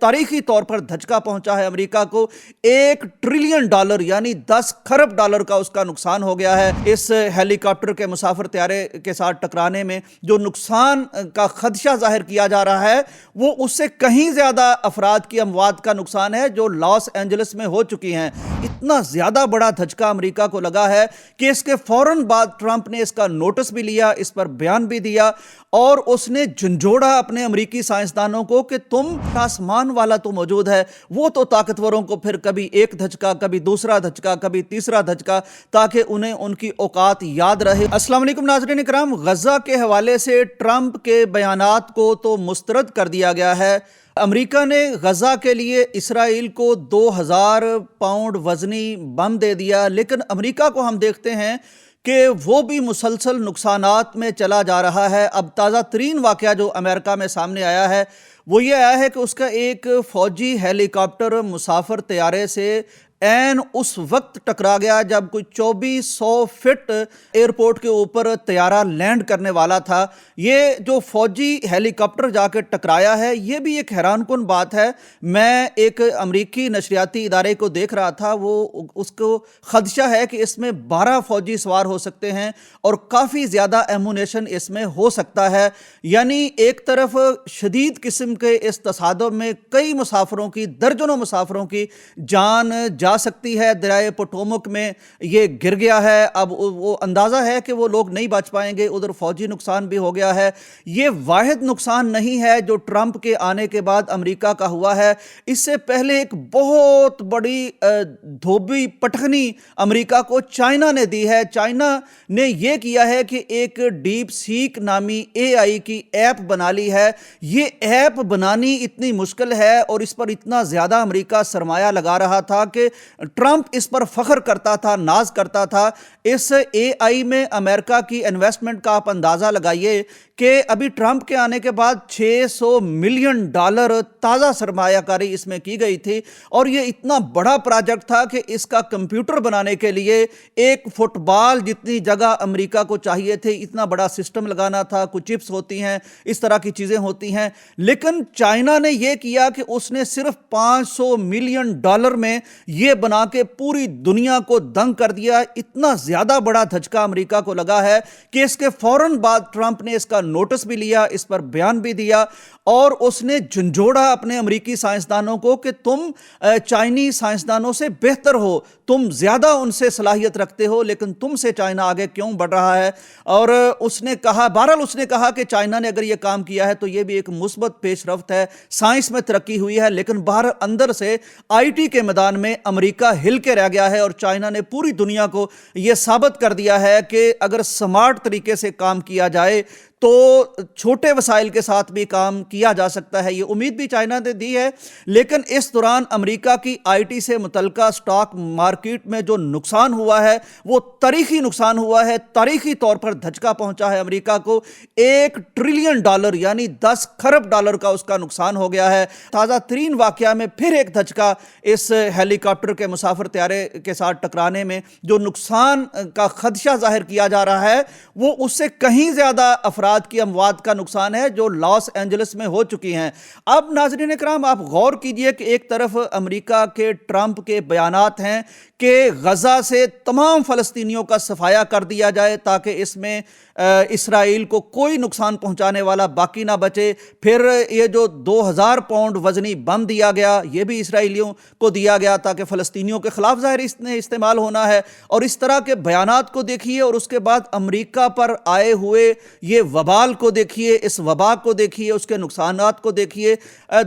तारीखी तौर पर धचका पहुंचा है अमेरिका को। $1 ट्रिलियन यानी 10 खरब डॉलर का उसका नुकसान हो गया है इस हेलीकॉप्टर के मुसाफिर तैयारे के साथ टकराने में। जो नुकसान का खदशा जाहिर किया जा रहा है वो उससे कहीं ज्यादा अफराद की अमवात का नुकसान है जो लॉस एंजलिस में हो चुकी हैं। इतना ज्यादा बड़ा धचका अमेरिका को लगा है कि इसके फौरन बाद ट्रंप ने इसका नोटिस भी लिया, इस पर बयान भी दिया और उसने झंझोड़ा अपने अमेरिकी साइंसदानों को कि तुम आसमान वाला तो मौजूद है, वो तो ताकतवरों को फिर कभी एक धचका, कभी दूसरा धचका, कभी तीसरा धचका, ताकि उन्हें उनकी औकात याद रहे। अस्सलाम वालेकुम नाज़रीन इकराम, गजा के हवाले से ट्रंप के बयानात को तो मुस्तरद कर दिया गया है। अमेरिका ने गजा के लिए इसराइल को 2000 पाउंड वजनी बम दे दिया, लेकिन अमेरिका को हम देखते हैं कि वो भी मुसलसल नुकसानात में चला जा रहा है। अब ताज़ा तरीन वाक़या जो अमेरिका में सामने आया है वो ये आया है कि उसका एक फ़ौजी हेलीकॉप्टर मुसाफिर तैयारे से ऐन उस वक्त टकरा गया जब कोई 2400 फीट एयरपोर्ट के ऊपर तैयारा लैंड करने वाला था। ये जो फौजी हेलीकॉप्टर जाकर टकराया है ये भी एक हैरानकुन बात है। मैं एक अमरीकी नशरियाती इदारे को देख रहा था, वो उसको खदशा है कि इसमें 12 फौजी सवार हो सकते हैं और काफ़ी ज़्यादा एमुनेशन इसमें हो सकता है। यानी एक तरफ शदीद किस्म के इस तसादुम में कई मुसाफिरों की, दर्जनों मुसाफिरों की जान जा सकती है। दरिया पोटोमक में ये गिर गया है, अब वो अंदाज़ा है कि वो लोग नहीं बच पाएंगे। उधर फौजी नुकसान भी हो गया है। ये वाहिद नुकसान नहीं है जो ट्रंप के आने के बाद अमेरिका का हुआ है। इससे पहले एक बहुत बड़ी धोबी पटखनी अमेरिका को चाइना ने दी है। चाइना ने यह किया है कि एक डीप सीक नामी AI की ऐप बना ली है। ये ऐप बनानी इतनी मुश्किल है और इस पर इतना ज़्यादा अमेरिका सरमाया लगा रहा था कि ट्रंप इस पर फख्र करता था, नाज करता था। इस AI में अमेरिका की इन्वेस्टमेंट का आप अंदाज़ा लगाइए कि अभी ट्रंप के आने के बाद $600 मिलियन ताज़ा सरमायाकारी इसमें की गई थी और ये इतना बड़ा प्रोजेक्ट था कि इसका कंप्यूटर बनाने के लिए एक फुटबॉल जितनी जगह अमेरिका को चाहिए थी, इतना बड़ा सिस्टम लगाना था। कुछ चिप्स होती हैं, इस तरह की चीज़ें होती हैं, लेकिन चाइना ने यह किया कि उसने सिर्फ $500 मिलियन में ये बना के पूरी दुनिया को दंग कर दिया। इतना ज़्यादा बड़ा धचका अमेरिका को लगा है कि इसके फौरन बाद ट्रंप ने इसका नोटिस भी लिया, इस पर बयान भी दिया और उसने झंझोड़ा अपने अमेरिकी साइंसदानों को कि तुम चाइनीज साइंसदानों से बेहतर हो, तुम ज़्यादा उनसे सलाहियत रखते हो, लेकिन तुमसे चाइना आगे क्यों बढ़ रहा है। और उसने कहा, बहरहाल उसने कहा कि चाइना ने अगर ये काम किया है तो ये भी एक मुस्बत पेशरफ्त है, साइंस में तरक्की हुई है, लेकिन बाहर अंदर से IT के मैदान में अमेरिका हिल के रह गया है और चाइना ने पूरी दुनिया को यह साबित कर दिया है कि अगर स्मार्ट तरीके से काम किया जाए तो छोटे वसाइल के साथ भी काम किया जा सकता है। ये उम्मीद भी चाइना ने दी है। लेकिन इस दौरान अमेरिका की IT से मुतल्लिका स्टॉक मार्केट में जो नुकसान हुआ है वो तारीखी नुकसान हुआ है। तारीखी तौर पर धचका पहुंचा है अमेरिका को। $1 ट्रिलियन यानी 10 खरब डॉलर का उसका नुकसान हो गया है। ताज़ा तरीन वाक़या में फिर एक धचका इस हेलीकॉप्टर के मुसाफिर तैयारे के साथ टकराने में। जो नुकसान का खदशा जाहिर किया जा रहा है वो उससे कहीं ज़्यादा अफराद की अमवात का नुकसान है जो लॉस एंजलिस में हो चुकी हैं। अब नाज़रीन इकराम, आप गौर कीजिए कि एक तरफ अमेरिका के ट्रंप के बयानात हैं कि गजा से तमाम फ़लस्तीनियों का सफाया कर दिया जाए ताकि इसमें इसराइल को कोई नुकसान पहुंचाने वाला बाकी ना बचे। फिर ये जो 2000 पाउंड वजनी बम दिया गया ये भी इसराइलियों को दिया गया ताकि फ़लस्तीनियों के ख़िलाफ़ ज़ाहिर इसने इस्तेमाल होना है। और इस तरह के बयानात को देखिए और उसके बाद अमेरिका पर आए हुए ये वबाल को देखिए, इस वबा को देखिए, उसके नुकसानात को देखिए।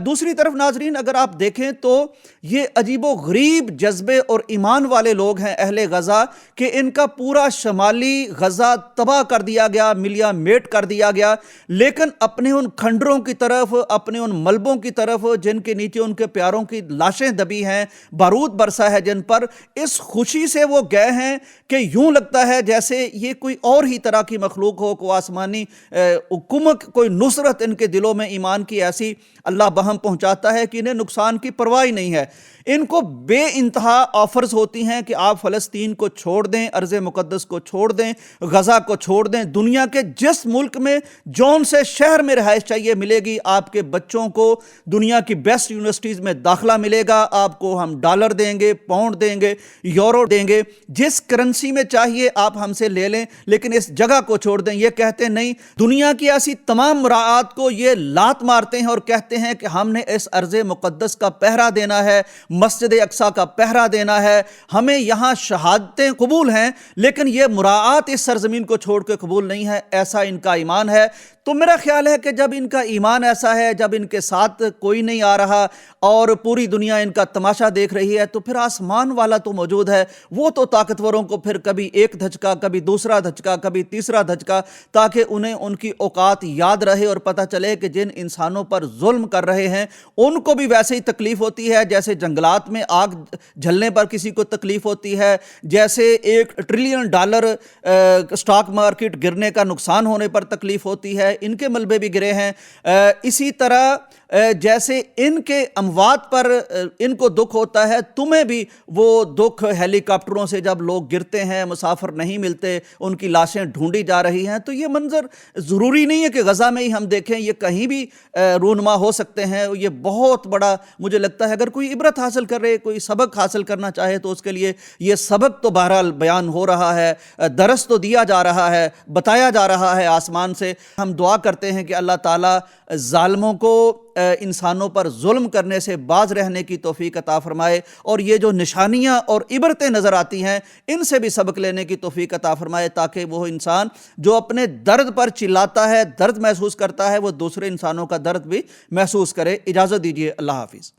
दूसरी तरफ नाजरीन अगर आप देखें तो ये अजीबो गरीब जज्बे और ईमान वाले लोग हैं अहले गजा कि इनका पूरा शमाली गजा तबाह कर दिया गया, मिलिया मेट कर दिया गया, लेकिन अपने उन खंडरों की तरफ, अपने उन मलबों की तरफ जिनके नीचे उनके प्यारों की लाशें दबी हैं, बारूद बरसा है जिन पर, इस खुशी से वो गए हैं कि यूं लगता है जैसे ये कोई और ही तरह की मखलूक हो, को आसमानी कुमक, कोई नुसरत इनके दिलों में ईमान की ऐसी अल्लाह बहम पहुंचाता है कि इन्हें नुकसान की परवाह ही नहीं है। इनको बे इंतहा ऑफर्स होती हैं कि आप फ़लस्तीन को छोड़ दें, अर्ज़ मुक़द्दस को छोड़ दें, गज़ा को छोड़ दें, दुनिया के जिस मुल्क में जौन से शहर में रहाइश चाहिए मिलेगी, आपके बच्चों को दुनिया की बेस्ट यूनिवर्सिटीज़ में दाखिला मिलेगा, आपको हम डॉलर देंगे, पाउंड देंगे, यूरो देंगे, जिस करेंसी में चाहिए आप हमसे ले लें, लेकिन इस जगह को छोड़ दें। ये कहते नहीं, दुनिया की ऐसी तमाम मुराआत को ये लात मारते हैं और कहते हैं कि हमने इस अर्ज़ मुक़द्दस का पहरा देना है, मस्जिद अक्सा का पहरा देना है, हमें यहाँ शहादतें कबूल हैं, लेकिन ये मुराआत इस सरजमीन को छोड़ के कबूल नहीं है। ऐसा इनका ईमान है। तो मेरा ख्याल है कि जब इनका ईमान ऐसा है, जब इनके साथ कोई नहीं आ रहा और पूरी दुनिया इनका तमाशा देख रही है, तो फिर आसमान वाला तो मौजूद है। वो तो ताकतवरों को फिर कभी एक धचका, कभी दूसरा धचका, कभी तीसरा धचका, ताकि उन्हें उनकी औकात याद रहे और पता चले कि जिन इंसानों पर जुल्म कर रहे हैं उनको भी वैसे ही तकलीफ होती है जैसे जंगलात में आग जलने पर किसी को तकलीफ होती है, जैसे $1 ट्रिलियन स्टॉक मार्केट गिरने का नुकसान होने पर तकलीफ होती है। इनके मलबे भी गिरे हैं। इसी तरह जैसे इनके अमवात पर इनको दुख होता है, तुम्हें भी वो दुख हेलीकॉप्टरों से जब लोग गिरते हैं, मुसाफिर नहीं मिलते, उनकी लाशें ढूंढी जा रही हैं। तो ये मंजर ज़रूरी नहीं है कि गज़ा में ही हम देखें, ये कहीं भी रूनुमा हो सकते हैं। ये बहुत बड़ा मुझे लगता है, अगर कोई इबरत हासिल कर रहे, कोई सबक हासिल करना चाहे, तो उसके लिए ये सबक तो बहरहाल बयान हो रहा है, दरस तो दिया जा रहा है, बताया जा रहा है आसमान से। हम दुआ करते हैं कि अल्लाह ताला ज़ालिमों को इंसानों पर जुल्म करने से बाज रहने की तौफीक अता फरमाए, और ये जो निशानियां और इबरतें नज़र आती हैं इनसे भी सबक लेने की तौफीक अता फरमाए, ताकि वो इंसान जो अपने दर्द पर चिल्लाता है, दर्द महसूस करता है, वो दूसरे इंसानों का दर्द भी महसूस करे। इजाज़त दीजिए। अल्लाह हाफिज़।